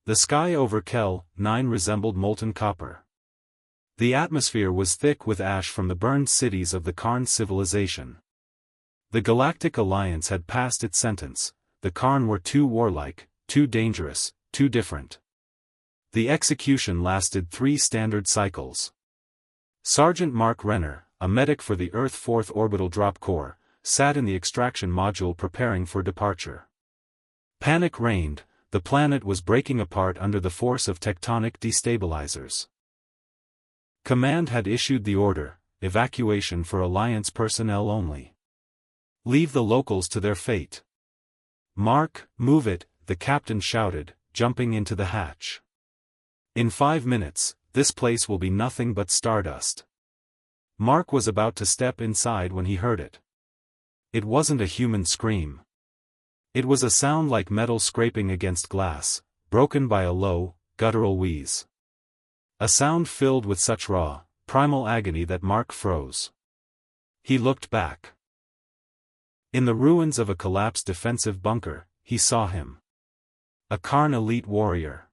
The sky over Kel 9 resembled molten copper. The atmosphere was thick with ash from the burned cities of the Karn civilization. The Galactic Alliance had passed its sentence. The Karn were too warlike, too dangerous, too different. The execution lasted 3 standard cycles. Sergeant Mark Renner, a medic for the Earth 4th Orbital Drop Corps, sat in the extraction module preparing for departure. Panic reigned. The planet was breaking apart under the force of tectonic destabilizers. Command had issued the order, evacuation for Alliance personnel only. Leave the locals to their fate. Mark, move it, the captain shouted, jumping into the hatch. In 5 minutes, this place will be nothing but stardust. Mark was about to step inside when he heard it. It wasn't a human scream. It was a sound like metal scraping against glass, broken by a low, guttural wheeze. A sound filled with such raw, primal agony that Mark froze. He looked back. In the ruins of a collapsed defensive bunker, he saw him. A Karn elite warrior.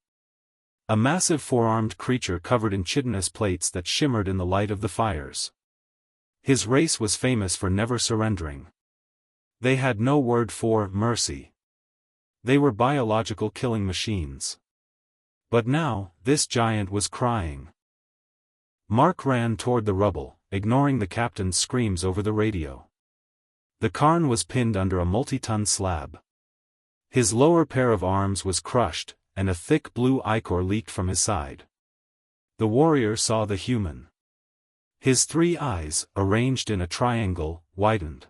A massive four-armed creature covered in chitinous plates that shimmered in the light of the fires. His race was famous for never surrendering. They had no word for mercy. They were biological killing machines. But now, this giant was crying. Mark ran toward the rubble, ignoring the captain's screams over the radio. The Karn was pinned under a multi-ton slab. His lower pair of arms was crushed, and a thick blue ichor leaked from his side. The warrior saw the human. His 3 eyes, arranged in a triangle, widened.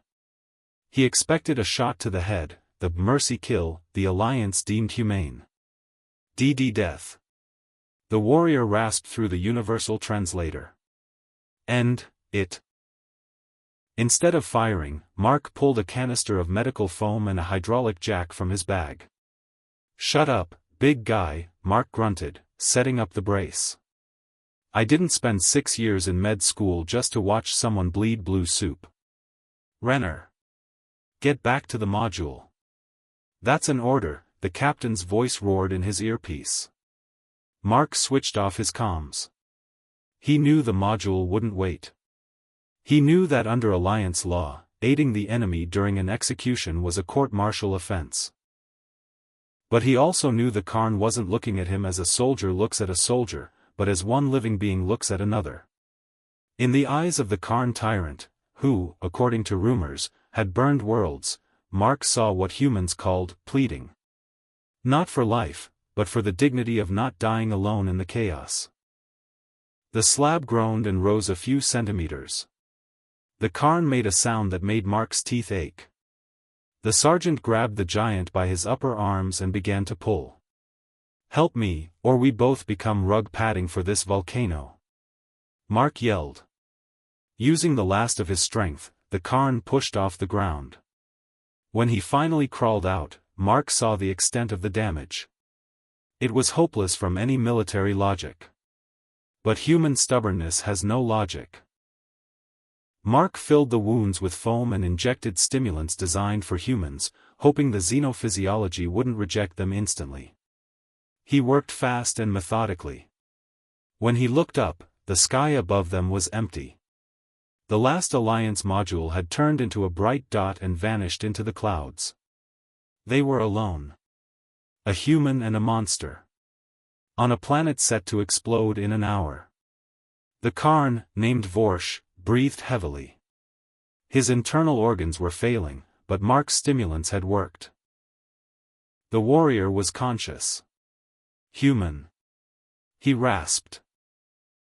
He expected a shot to the head, the mercy kill the Alliance deemed humane. DD death. The warrior rasped through the universal translator. End it. Instead of firing, Mark pulled a canister of medical foam and a hydraulic jack from his bag. Shut up, big guy, Mark grunted, setting up the brace. I didn't spend 6 years in med school just to watch someone bleed blue soup. Renner. Get back to the module. That's an order, the captain's voice roared in his earpiece. Mark switched off his comms. He knew the module wouldn't wait. He knew that under Alliance law, aiding the enemy during an execution was a court-martial offense. But he also knew the Karn wasn't looking at him as a soldier looks at a soldier, but as one living being looks at another. In the eyes of the Karn tyrant, who, according to rumors, had burned worlds, Mark saw what humans called pleading. Not for life, but for the dignity of not dying alone in the chaos. The slab groaned and rose a few centimeters. The Karn made a sound that made Mark's teeth ache. The sergeant grabbed the giant by his upper arms and began to pull. Help me, or we both become rug padding for this volcano. Mark yelled. Using the last of his strength, the Karn pushed off the ground. When he finally crawled out, Mark saw the extent of the damage. It was hopeless from any military logic. But human stubbornness has no logic. Mark filled the wounds with foam and injected stimulants designed for humans, hoping the xenophysiology wouldn't reject them instantly. He worked fast and methodically. When he looked up, the sky above them was empty. The last Alliance module had turned into a bright dot and vanished into the clouds. They were alone. A human and a monster. On a planet set to explode in an hour. The Karn, named Vorsh, breathed heavily. His internal organs were failing, but Mark's stimulants had worked. The warrior was conscious. Human. He rasped.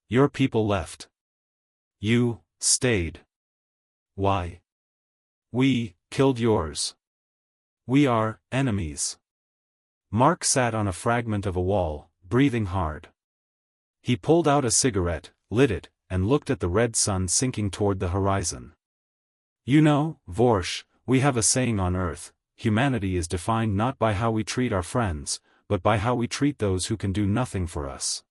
Your people left. You stayed. Why? We killed yours. We are enemies. Mark sat on a fragment of a wall, breathing hard. He pulled out a cigarette, lit it, and looked at the red sun sinking toward the horizon. You know, Vorsh, we have a saying on Earth, humanity is defined not by how we treat our friends, but by how we treat those who can do nothing for us.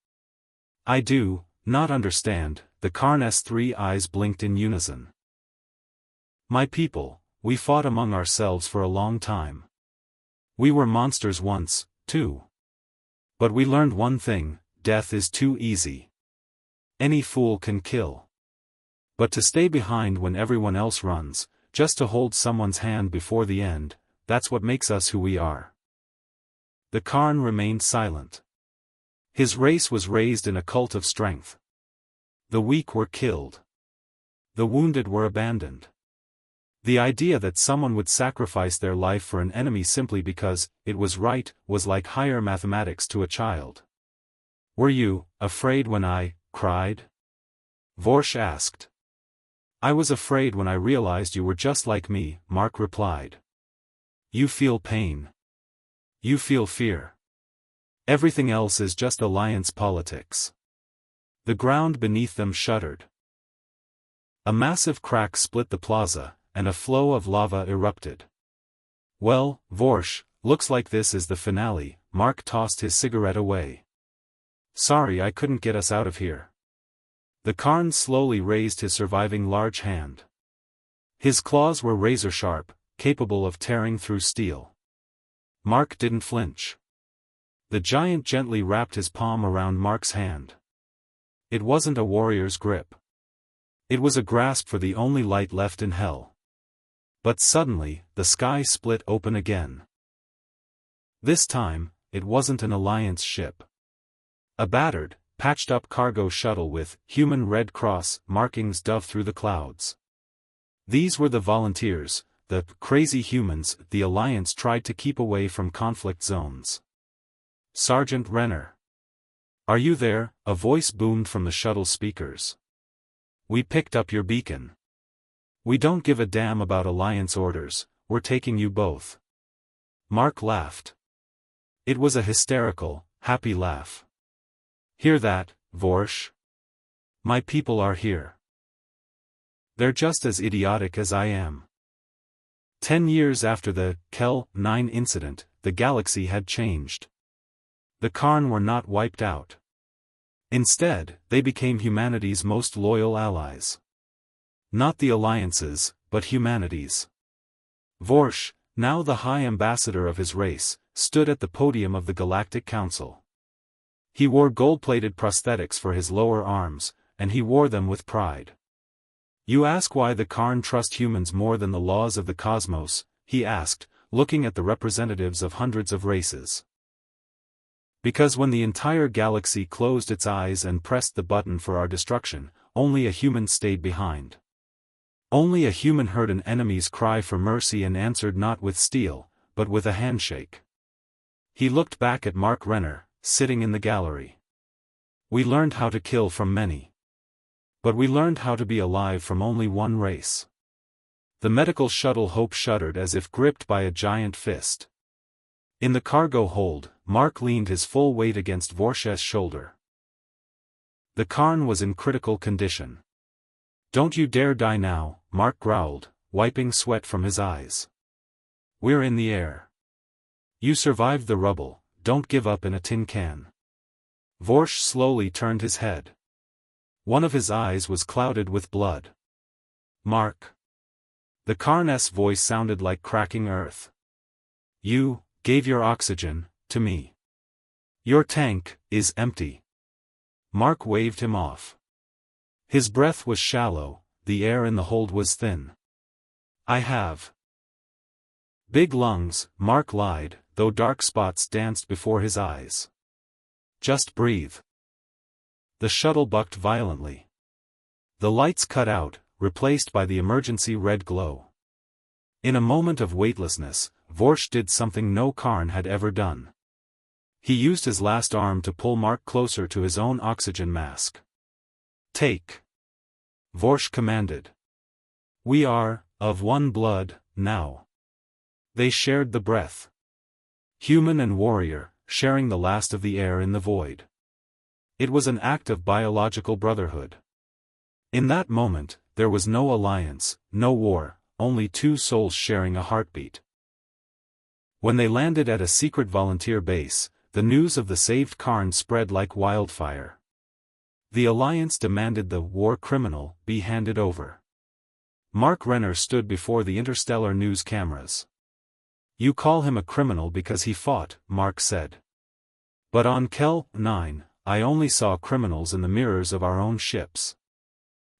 I do not understand, the Karn's 3 eyes blinked in unison. My people, we fought among ourselves for a long time. We were monsters once, too. But we learned one thing: death is too easy. Any fool can kill. But to stay behind when everyone else runs, just to hold someone's hand before the end, that's what makes us who we are. The Karn remained silent. His race was raised in a cult of strength. The weak were killed. The wounded were abandoned. The idea that someone would sacrifice their life for an enemy simply because it was right was like higher mathematics to a child. "Were you afraid when I cried?" Vorsh asked. "I was afraid when I realized you were just like me," Mark replied. "You feel pain. You feel fear. Everything else is just alliance politics." The ground beneath them shuddered. A massive crack split the plaza, and a flow of lava erupted. "Well, Vorsh, looks like this is the finale." Mark tossed his cigarette away. "Sorry I couldn't get us out of here." The Karn slowly raised his surviving large hand. His claws were razor-sharp, capable of tearing through steel. Mark didn't flinch. The giant gently wrapped his palm around Mark's hand. It wasn't a warrior's grip. It was a grasp for the only light left in hell. But suddenly, the sky split open again. This time, it wasn't an alliance ship. A battered, patched-up cargo shuttle with human Red Cross markings dove through the clouds. These were the volunteers, the crazy humans the Alliance tried to keep away from conflict zones. "Sergeant Renner. Are you there?" a voice boomed from the shuttle speakers. "We picked up your beacon. We don't give a damn about Alliance orders, we're taking you both." Mark laughed. It was a hysterical, happy laugh. "Hear that, Vorsh? My people are here. They're just as idiotic as I am." 10 years after the Kel-9 incident, the galaxy had changed. The Karn were not wiped out. Instead, they became humanity's most loyal allies. Not the Alliance's, but humanity's. Vorsh, now the High Ambassador of his race, stood at the podium of the Galactic Council. He wore gold-plated prosthetics for his lower arms, and he wore them with pride. "You ask why the Karn trust humans more than the laws of the cosmos?" he asked, looking at the representatives of hundreds of races. "Because when the entire galaxy closed its eyes and pressed the button for our destruction, only a human stayed behind. Only a human heard an enemy's cry for mercy and answered not with steel, but with a handshake." He looked back at Mark Renner, sitting in the gallery. "We learned how to kill from many. But we learned how to be alive from only one race." The medical shuttle Hope shuddered as if gripped by a giant fist. In the cargo hold, Mark leaned his full weight against Vorsh's shoulder. The Karn was in critical condition. "Don't you dare die now," Mark growled, wiping sweat from his eyes. "We're in the air. You survived the rubble, don't give up in a tin can." Vorsh slowly turned his head. One of his eyes was clouded with blood. "Mark." The Karn's voice sounded like cracking earth. "You gave your oxygen to me. Your tank is empty." Mark waved him off. His breath was shallow, the air in the hold was thin. "I have big lungs," Mark lied, though dark spots danced before his eyes. "Just breathe." The shuttle bucked violently. The lights cut out, replaced by the emergency red glow. In a moment of weightlessness, Vorsh did something no Karn had ever done. He used his last arm to pull Mark closer to his own oxygen mask. "Take," Vorsh commanded. "We are of one blood now." They shared the breath. Human and warrior, sharing the last of the air in the void. It was an act of biological brotherhood. In that moment, there was no alliance, no war, only two souls sharing a heartbeat. When they landed at a secret volunteer base, the news of the saved Karn spread like wildfire. The Alliance demanded the war criminal be handed over. Mark Renner stood before the interstellar news cameras. "You call him a criminal because he fought," Mark said. But on Kel 9, I only saw criminals in the mirrors of our own ships.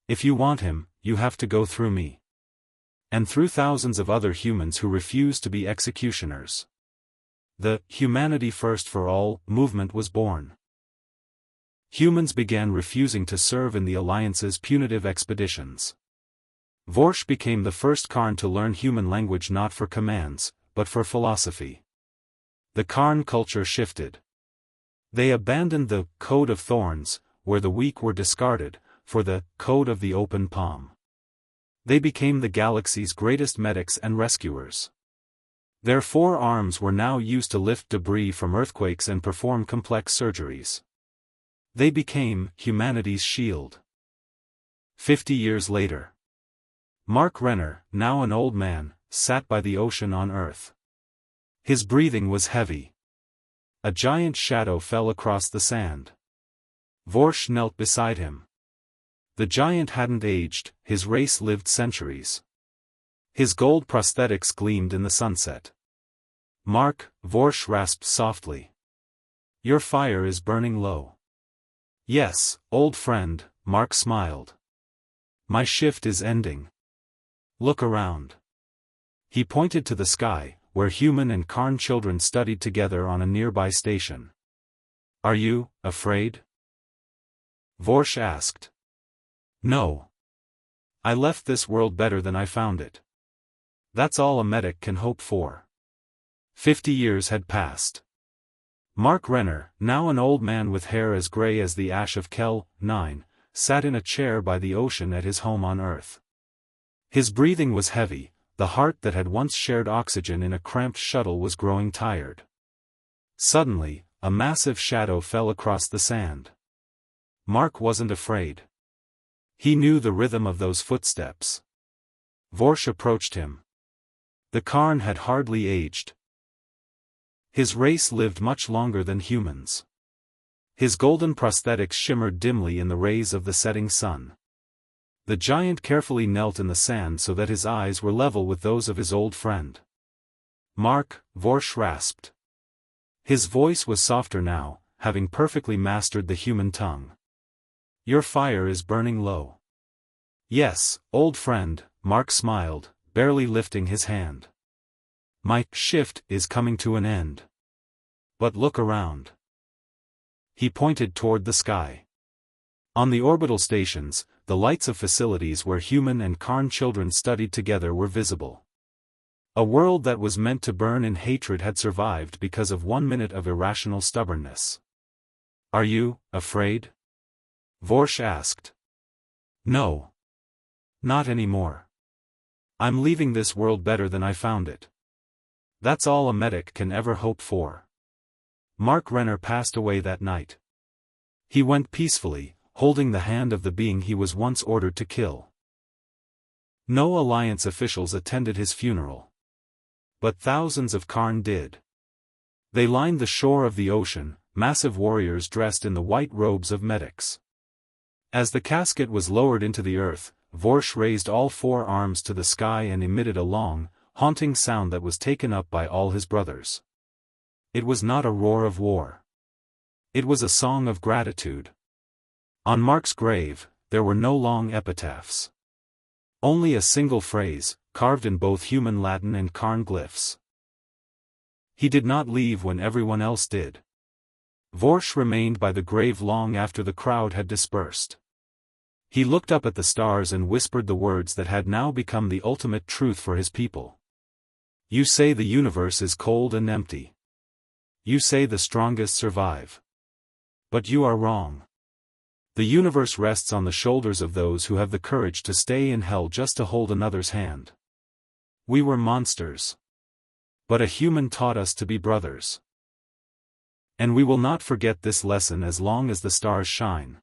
If you want him, you have to go through me. And through thousands of other humans who refuse to be executioners. The Humanity First for All movement was born. Humans began refusing to serve in the Alliance's punitive expeditions. Vorsh became the first Karn to learn human language not for commands, but for philosophy. The Karn culture shifted. They abandoned the Code of Thorns, where the weak were discarded, for the Code of the Open Palm. They became the galaxy's greatest medics and rescuers. Their 4 arms were now used to lift debris from earthquakes and perform complex surgeries. They became humanity's shield. 50 years later. Mark Renner, now an old man, sat by the ocean on Earth. His breathing was heavy. A giant shadow fell across the sand. Vorsh knelt beside him. The giant hadn't aged, his race lived centuries. His gold prosthetics gleamed in the sunset. Mark, Vorsh rasped softly. Your fire is burning low. Yes, old friend, Mark smiled. My shift is ending. Look around. He pointed to the sky, where human and Karn children studied together on a nearby station. Are you afraid? Vorsh asked. No. I left this world better than I found it. That's all a medic can hope for. 50 years had passed. Mark Renner, now an old man with hair as gray as the ash of Kel 9, sat in a chair by the ocean at his home on Earth. His breathing was heavy, the heart that had once shared oxygen in a cramped shuttle was growing tired. Suddenly, a massive shadow fell across the sand. Mark wasn't afraid. He knew the rhythm of those footsteps. Vorsh approached him. The Karn had hardly aged. His race lived much longer than humans. His golden prosthetics shimmered dimly in the rays of the setting sun. The giant carefully knelt in the sand so that his eyes were level with those of his old friend. Mark, Vorsh rasped. His voice was softer now, having perfectly mastered the human tongue. Your fire is burning low. Yes, old friend, Mark smiled, barely lifting his hand. My shift is coming to an end. But look around. He pointed toward the sky. On the orbital stations, the lights of facilities where human and Karn children studied together were visible. A world that was meant to burn in hatred had survived because of 1 minute of irrational stubbornness. Are you afraid? Vorsh asked. No. Not anymore. I'm leaving this world better than I found it. That's all a medic can ever hope for. Mark Renner passed away that night. He went peacefully, holding the hand of the being he was once ordered to kill. No Alliance officials attended his funeral. But thousands of Karn did. They lined the shore of the ocean, massive warriors dressed in the white robes of medics. As the casket was lowered into the earth, Vorsh raised all 4 arms to the sky and emitted a long, haunting sound that was taken up by all his brothers. It was not a roar of war. It was a song of gratitude. On Mark's grave, there were no long epitaphs. Only a single phrase, carved in both human Latin and Karn glyphs. He did not leave when everyone else did. Vorsh remained by the grave long after the crowd had dispersed. He looked up at the stars and whispered the words that had now become the ultimate truth for his people. You say the universe is cold and empty. You say the strongest survive. But you are wrong. The universe rests on the shoulders of those who have the courage to stay in hell just to hold another's hand. We were monsters. But a human taught us to be brothers. And we will not forget this lesson as long as the stars shine.